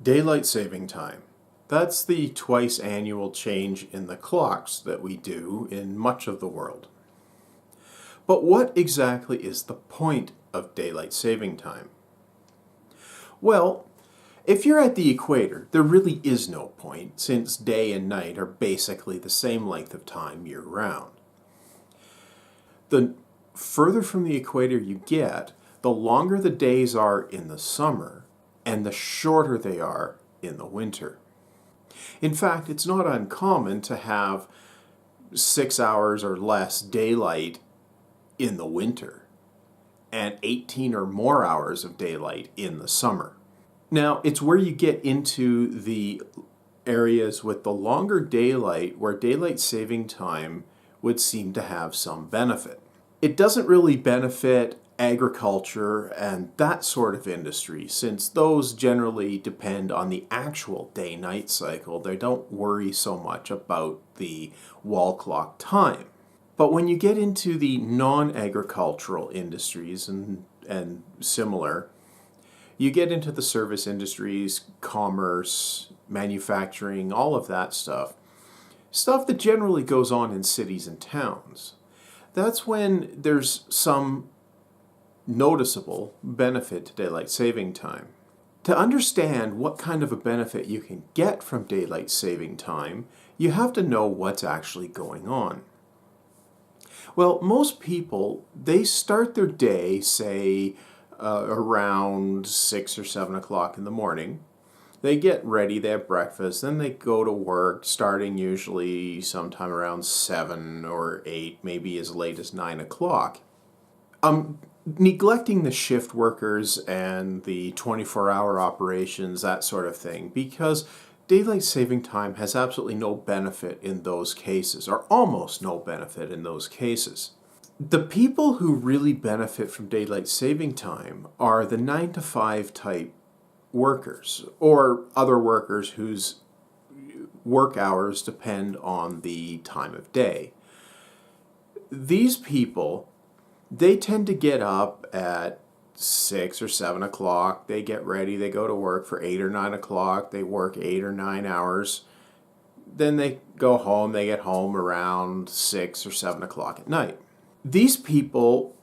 Daylight saving time. That's the twice annual change in the clocks that we do in much of the world. But what exactly is the point of daylight saving time? Well, if you're at the equator, there really is no point, since day and night are basically the same length of time year-round. The further from the equator you get, the longer the days are in the summer, and the shorter they are in the winter. In fact, it's not uncommon to have 6 hours or less daylight in the winter and 18 or more hours of daylight in the summer. Now, it's where you get into the areas with the longer daylight where daylight saving time would seem to have some benefit. It doesn't really benefit agriculture and that sort of industry, since those generally depend on the actual day-night cycle. They don't worry so much about the wall clock time. But when you get into the non-agricultural industries and similar, you get into the service industries, commerce, manufacturing, all of that stuff. Stuff that generally goes on in cities and towns. That's when there's some noticeable benefit to daylight saving time. To understand what kind of a benefit you can get from daylight saving time, you have to know what's actually going on. Well, most people, they start their day, say, around 6 or 7 o'clock in the morning. They get ready, they have breakfast, then they go to work, starting usually sometime around 7 or 8, maybe as late as 9 o'clock. Neglecting the shift workers and the 24-hour operations, that sort of thing, because daylight saving time has absolutely no benefit in those cases, or almost no benefit in those cases. The people who really benefit from daylight saving time are the 9 to 5 type workers, or other workers whose work hours depend on the time of day. These people, they tend to get up at 6 or 7 o'clock, they get ready, they go to work for 8 or 9 o'clock, they work 8 or 9 hours, then they go home, they get home around 6 or 7 o'clock at night. These people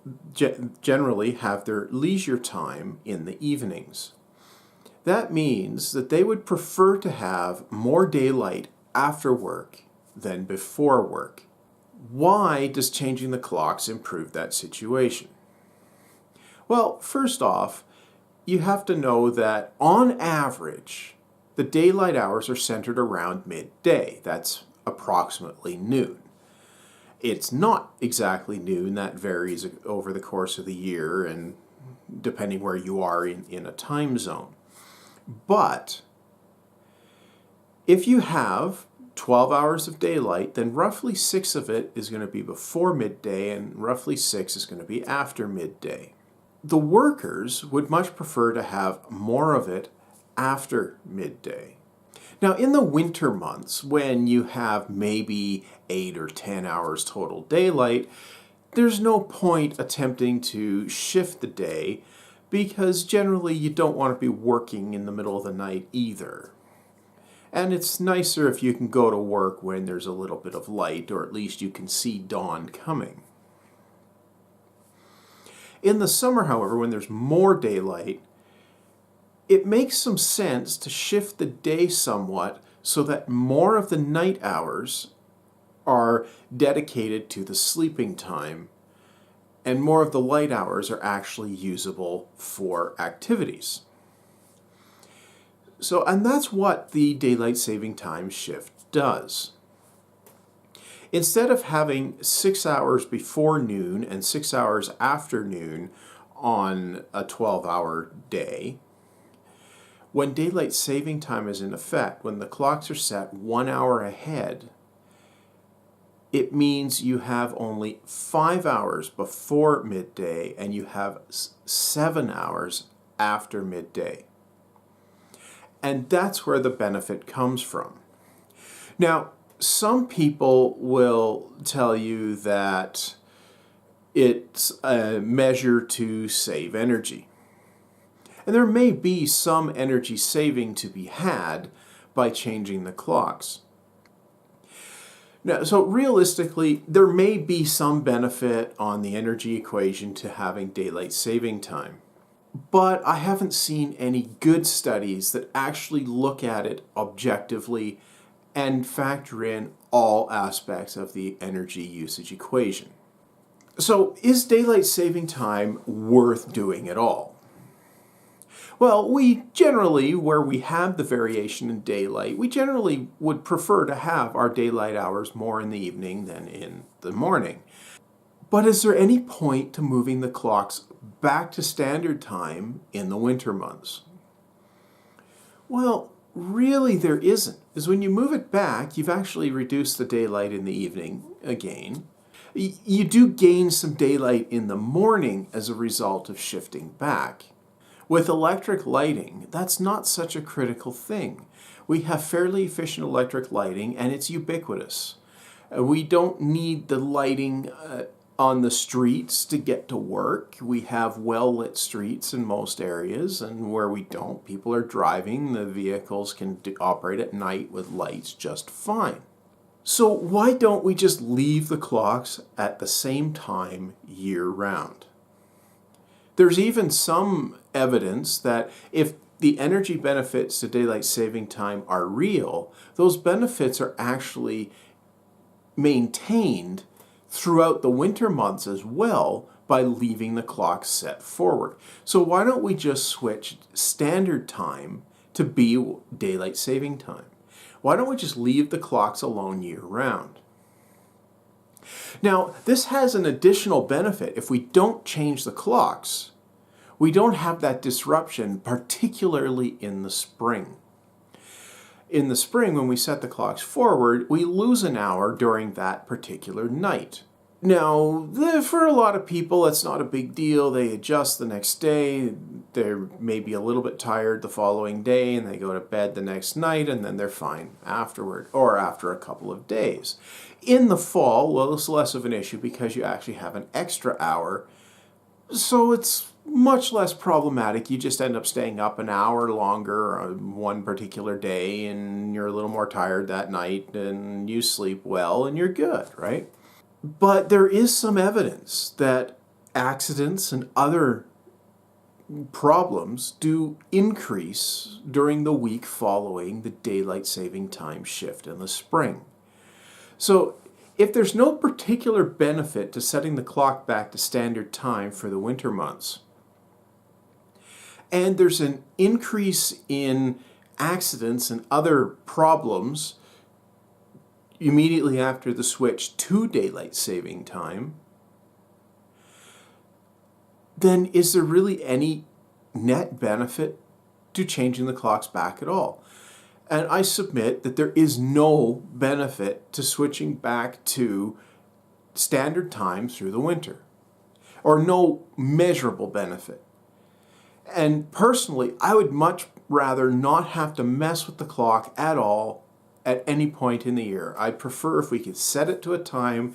generally have their leisure time in the evenings. That means that they would prefer to have more daylight after work than before work. Why does changing the clocks improve that situation? Well, first off, you have to know that on average, the daylight hours are centered around midday. That's approximately noon. It's not exactly noon. That varies over the course of the year and depending where you are in a time zone. But if you have 12 hours of daylight, then roughly 6 of it is going to be before midday and roughly 6 is going to be after midday. The workers would much prefer to have more of it after midday. Now, in the winter months, when you have maybe 8 or 10 hours total daylight, there's no point attempting to shift the day because generally you don't want to be working in the middle of the night either. And it's nicer if you can go to work when there's a little bit of light, or at least you can see dawn coming. In the summer, however, when there's more daylight, it makes some sense to shift the day somewhat so that more of the night hours are dedicated to the sleeping time and more of the light hours are actually usable for activities. And that's what the daylight saving time shift does. Instead of having 6 hours before noon and 6 hours after noon on a 12-hour day, when daylight saving time is in effect, when the clocks are set 1 hour ahead, it means you have only 5 hours before midday and you have 7 hours after midday. And that's where the benefit comes from. Now, some people will tell you that it's a measure to save energy. And there may be some energy saving to be had by changing the clocks. Now, so realistically, there may be some benefit on the energy equation to having daylight saving time. But I haven't seen any good studies that actually look at it objectively and factor in all aspects of the energy usage equation. So, is daylight saving time worth doing at all? Well, we generally, where we have the variation in daylight, we generally would prefer to have our daylight hours more in the evening than in the morning. But is there any point to moving the clocks back to standard time in the winter months? Well, really there isn't. Because when you move it back, you've actually reduced the daylight in the evening again. You do gain some daylight in the morning as a result of shifting back. With electric lighting, that's not such a critical thing. We have fairly efficient electric lighting and it's ubiquitous. We don't need the lighting on the streets to get to work. We have well-lit streets in most areas, and where we don't, people are driving. The vehicles can operate at night with lights just fine. So why don't we just leave the clocks at the same time year-round? There's even some evidence that if the energy benefits to daylight saving time are real, those benefits are actually maintained throughout the winter months as well by leaving the clocks set forward. So why don't we just switch standard time to be daylight saving time? Why don't we just leave the clocks alone year-round? Now, this has an additional benefit. If we don't change the clocks, we don't have that disruption, particularly in the spring. In the spring, when we set the clocks forward, we lose an hour during that particular night. Now, for a lot of people, it's not a big deal. They adjust the next day. They're maybe a little bit tired the following day, and they go to bed the next night, and then they're fine afterward, or after a couple of days. In the fall, well, it's less of an issue because you actually have an extra hour, so it's much less problematic. You just end up staying up an hour longer on one particular day, and you're a little more tired that night, and you sleep well, and you're good, right? But there is some evidence that accidents and other problems do increase during the week following the daylight saving time shift in the spring. So if there's no particular benefit to setting the clock back to standard time for the winter months, and there's an increase in accidents and other problems immediately after the switch to daylight saving time, then is there really any net benefit to changing the clocks back at all? And I submit that there is no benefit to switching back to standard time through the winter, or no measurable benefit. And personally, I would much rather not have to mess with the clock at all at any point in the year. I'd prefer if we could set it to a time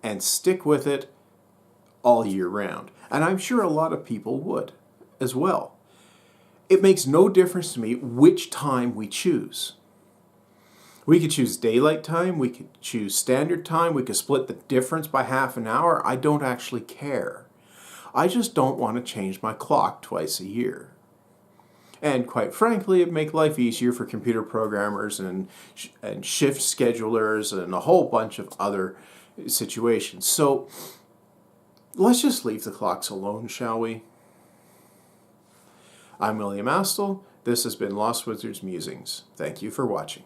and stick with it all year round. And I'm sure a lot of people would as well. It makes no difference to me which time we choose. We could choose daylight time, we could choose standard time, we could split the difference by half an hour. I don't actually care. I just don't want to change my clock twice a year. And quite frankly, it make life easier for computer programmers and shift schedulers and a whole bunch of other situations. So let's just leave the clocks alone, shall we? I'm William Astle. This has been Lost Wizards Musings. Thank you for watching.